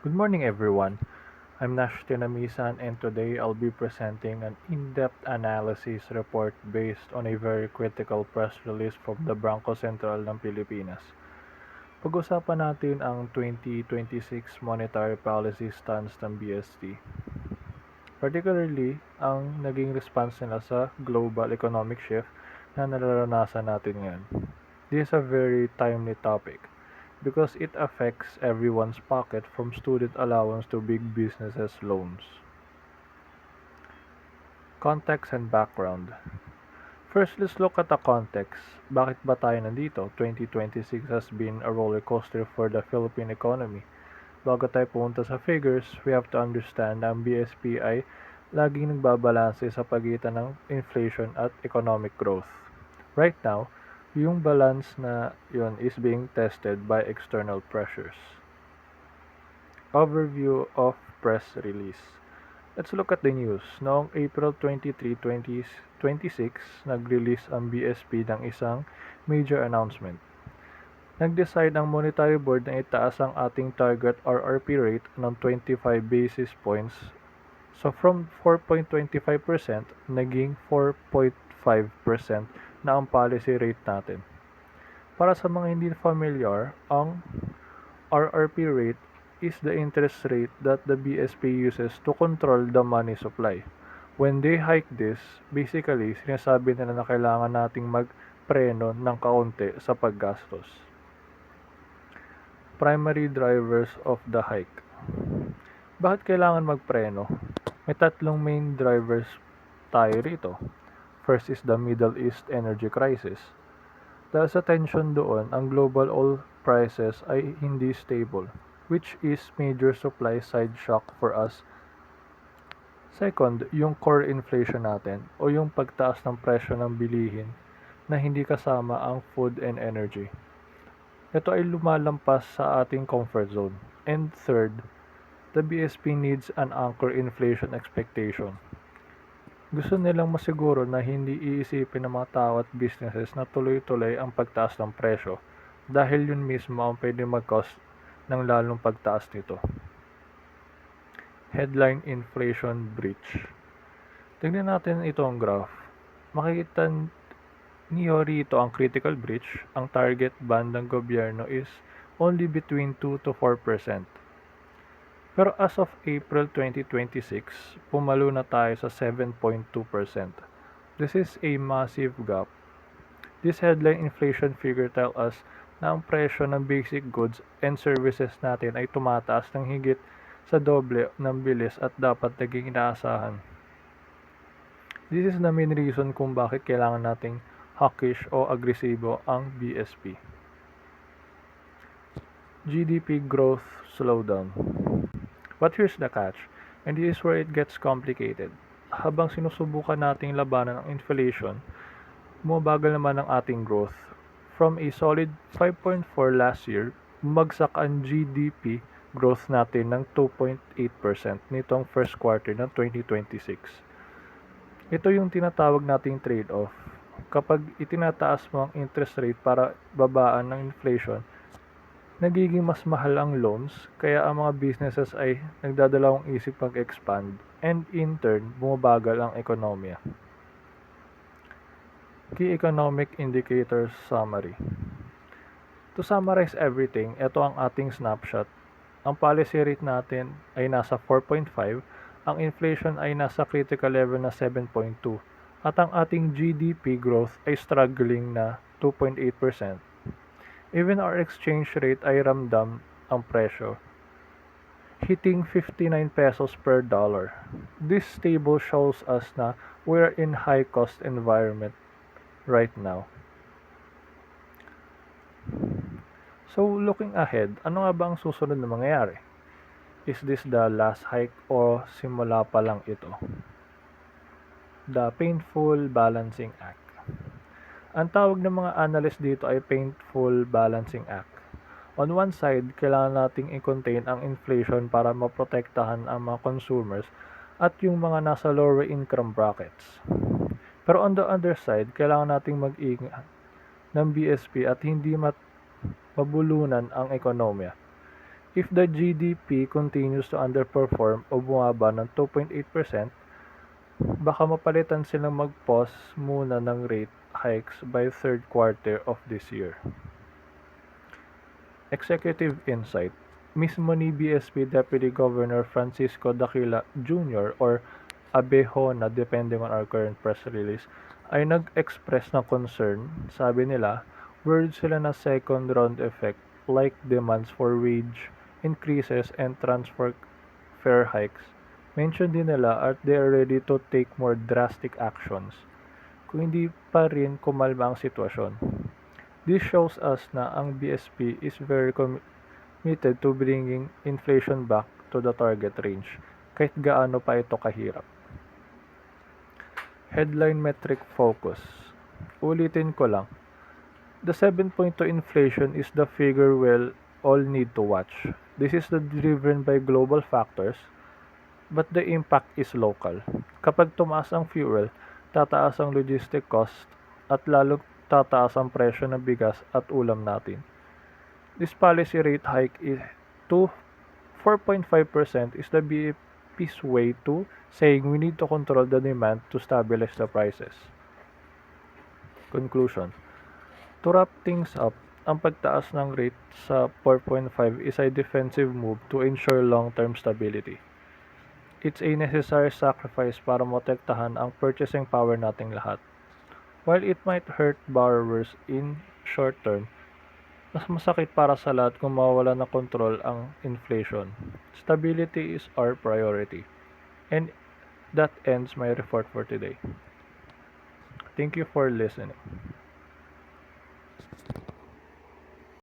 Good morning, everyone. I'm Nash Tinamisan, and today I'll be presenting an in-depth analysis report based on a very critical press release from the Bangko Sentral ng Pilipinas. Pag-usapan natin ang 2026 monetary policy stance ng BST, particularly ang naging response nila sa global economic shift na nararanasan natin ngayon. This is a very timely topic because it affects everyone's pocket from student allowance to big businesses loans. Context and background. First, let's look at the context. Bakit ba tayo nandito? 2026 has been a roller coaster for the Philippine economy. Bago tayo pumunta sa figures, we have to understand na ang BSP ay laging nagbabalanse sa pagitan ng inflation at economic growth. Right now, yung balance na yun is being tested by external pressures. Overview of press release. Let's look at the news. Noong April 23, 2026, nag-release ang BSP ng isang major announcement. Nag-decide ang Monetary Board na itaas ang ating target RRP rate ng 25 basis points. So from 4.25%, naging 4.5% na ang policy rate natin. Para sa mga hindi familiar, ang RRP rate is the interest rate that the BSP uses to control the money supply. When they hike this, basically, sinasabi nila na kailangan nating magpreno ng kaunti sa paggastos. Primary drivers of the hike. Bakit kailangan magpreno? May tatlong main drivers tayo rito. First is the Middle East energy crisis. Dahil sa tension doon, ang global oil prices ay hindi stable, which is major supply side shock for us. Second, yung core inflation natin o yung pagtaas ng presyo ng bilihin na hindi kasama ang food and energy. Ito ay lumalampas sa ating comfort zone. And third, the BSP needs an anchor inflation expectation. Gusto nilang masiguro na hindi iisipin ng mga tao at businesses na tuloy-tuloy ang pagtaas ng presyo dahil yun mismo ang pwede mag-cause ng lalong pagtaas nito. Headline Inflation Breach. Tingnan natin itong graph. Makikita niyo rito ang critical breach. Ang target band ng gobyerno is only between 2 to 4%. Pero as of April 2026, pumalo na tayo sa 7.2%. This is a massive gap. This headline inflation figure tell us na ang presyo ng basic goods and services natin ay tumataas ng higit sa doble ng bilis at dapat naging inaasahan. This is the main reason kung bakit kailangan nating hawkish o agresibo ang BSP. GDP growth slowdown. But here's the catch, and this is where it gets complicated. Habang sinusubukan nating labanan ang inflation, bumabagal naman ang ating growth. From a solid 5.4 last year, bumagsak ang GDP growth natin ng 2.8% nitong first quarter ng 2026. Ito yung tinatawag nating trade-off. Kapag itinataas mo ang interest rate para babaan ng inflation, nagiging mas mahal ang loans, kaya ang mga businesses ay nagdadalawang isip mag-expand, and in turn, bumabagal ang ekonomiya. Key Economic Indicators Summary. To summarize everything, ito ang ating snapshot. Ang policy rate natin ay nasa 4.5, ang inflation ay nasa critical level na 7.2, at ang ating GDP growth ay struggling na 2.8%. Even our exchange rate ay ramdam ang presyo, hitting 59 pesos per dollar. This table shows us na we're in high-cost environment right now. So, looking ahead, ano nga ba ang susunod na mangyayari? Is this the last hike o simula pa lang ito? The Painful Balancing Act. Ang tawag ng mga analyst dito ay Painful Balancing Act. On one side, kailangan nating i-contain ang inflation para maprotektahan ang mga consumers at yung mga nasa lower income brackets. Pero on the other side, kailangan nating mag-ingat ng BSP at hindi mabulunan ang ekonomiya. If the GDP continues to underperform o bumaba ng 2.8%, baka mapalitan silang mag-pause muna ng rate hikes by third quarter of this year. Executive Insight. Mismo ni BSP Deputy Governor Francisco Daquila Jr. or Abejona depending on our current press release ay nag-express ng concern. Sabi nila, worried sila na second round effect like demands for wage increases and transfer fare hikes. Mention din nila at they are ready to take more drastic actions kung hindi pa rin kumalma ang sitwasyon. This shows us na ang BSP is very committed to bringing inflation back to the target range kahit gaano pa ito kahirap. Headline metric focus. Ulitin ko lang. The 7.2 inflation is the figure we'll all need to watch. This is driven by global factors, but the impact is local. Kapag tumaas ang fuel, tataas ang logistic cost at lalong tataas ang presyo ng bigas at ulam natin. This policy rate hike to 4.5% is the BEP's way to saying we need to control the demand to stabilize the prices. Conclusion. To wrap things up, ang pagtaas ng rate sa 4.5 is a defensive move to ensure long-term stability. It's a necessary sacrifice para protektahan ang purchasing power nating lahat. While it might hurt borrowers in short term, mas masakit para sa lahat kung mawawala ng kontrol ang inflation. Stability is our priority. And that ends my report for today. Thank you for listening.